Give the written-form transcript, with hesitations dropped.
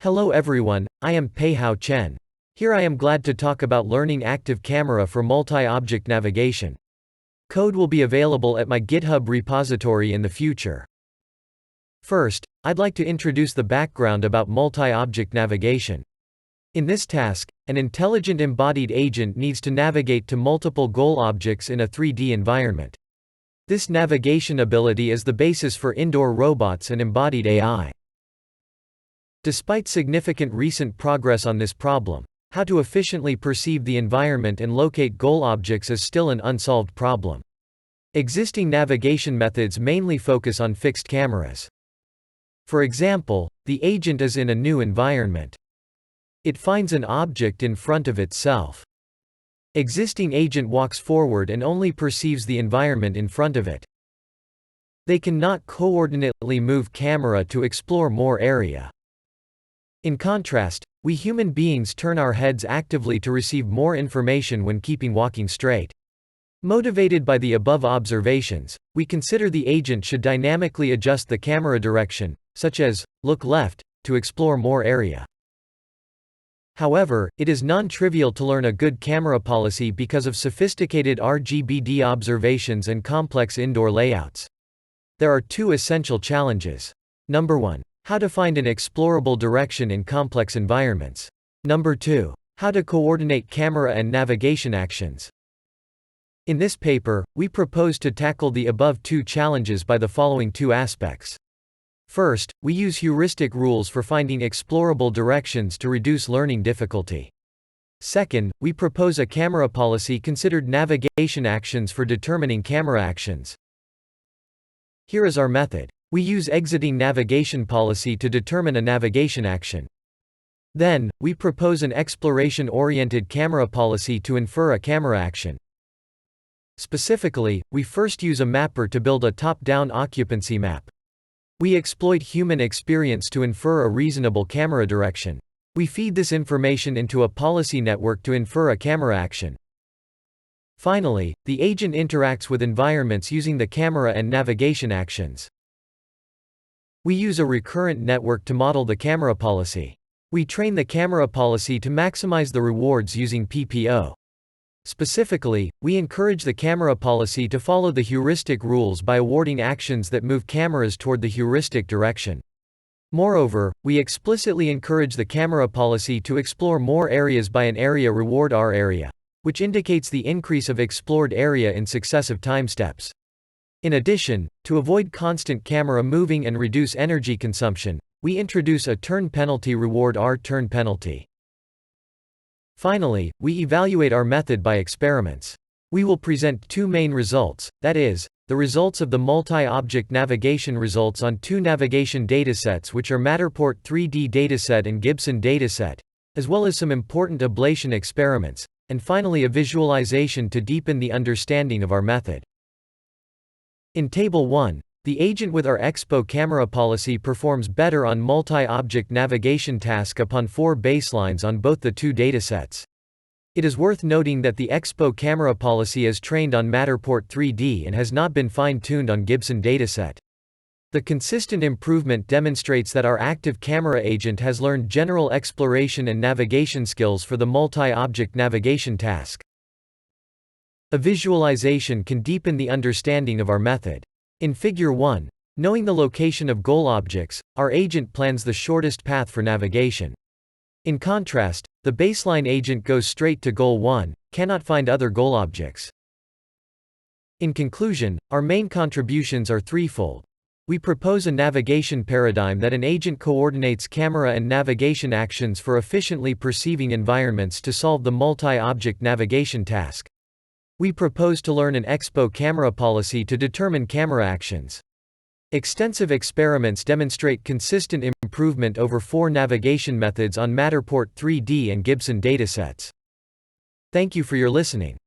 Hello everyone, I am Pei Hao Chen. Here I am glad to talk about learning active camera for multi-object navigation. Code will be available at my GitHub repository in the future. First, I'd like to introduce the background about multi-object navigation. In this task, an intelligent embodied agent needs to navigate to multiple goal objects in a 3D environment. This navigation ability is the basis for indoor robots and embodied AI. Despite significant recent progress on this problem, how to efficiently perceive the environment and locate goal objects is still an unsolved problem. Existing navigation methods mainly focus on fixed cameras. For example, the agent is in a new environment. It finds an object in front of itself. Existing agent walks forward and only perceives the environment in front of it. They cannot coordinately move camera to explore more area. In contrast, we human beings turn our heads actively to receive more information when keeping walking straight. Motivated by the above observations, we consider the agent should dynamically adjust the camera direction, such as, look left, to explore more area. However, it is non-trivial to learn a good camera policy because of sophisticated RGBD observations and complex indoor layouts. There are two essential challenges. Number 1. How to find an explorable direction in complex environments. Number 2. How to coordinate camera and navigation actions. In this paper, we propose to tackle the above two challenges by the following two aspects. First, we use heuristic rules for finding explorable directions to reduce learning difficulty. Second, we propose a camera policy considered navigation actions for determining camera actions. Here is our method. We use exiting navigation policy to determine a navigation action. Then, we propose an exploration-oriented camera policy to infer a camera action. Specifically, we first use a mapper to build a top-down occupancy map. We exploit human experience to infer a reasonable camera direction. We feed this information into a policy network to infer a camera action. Finally, the agent interacts with environments using the camera and navigation actions. We use a recurrent network to model the camera policy. We train the camera policy to maximize the rewards using PPO. Specifically, we encourage the camera policy to follow the heuristic rules by awarding actions that move cameras toward the heuristic direction. Moreover, we explicitly encourage the camera policy to explore more areas by an area reward R area, which indicates the increase of explored area in successive time steps. In addition, to avoid constant camera moving and reduce energy consumption, we introduce a turn penalty reward R turn penalty. Finally, we evaluate our method by experiments. We will present two main results, that is, the results of the multi-object navigation results on two navigation datasets which are Matterport 3D dataset and Gibson dataset, as well as some important ablation experiments, and finally a visualization to deepen the understanding of our method. In Table 1, the agent with our Expo camera policy performs better on multi-object navigation task upon 4 baselines on both the two datasets. It is worth noting that the Expo camera policy is trained on Matterport 3D and has not been fine-tuned on Gibson dataset. The consistent improvement demonstrates that our active camera agent has learned general exploration and navigation skills for the multi-object navigation task. A visualization can deepen the understanding of our method. In Figure 1, knowing the location of goal objects, our agent plans the shortest path for navigation. In contrast, the baseline agent goes straight to goal 1, cannot find other goal objects. In conclusion, our main contributions are threefold. We propose a navigation paradigm that an agent coordinates camera and navigation actions for efficiently perceiving environments to solve the multi-object navigation task. We propose to learn an Expo camera policy to determine camera actions. Extensive experiments demonstrate consistent improvement over 4 navigation methods on Matterport 3D and Gibson datasets. Thank you for your listening.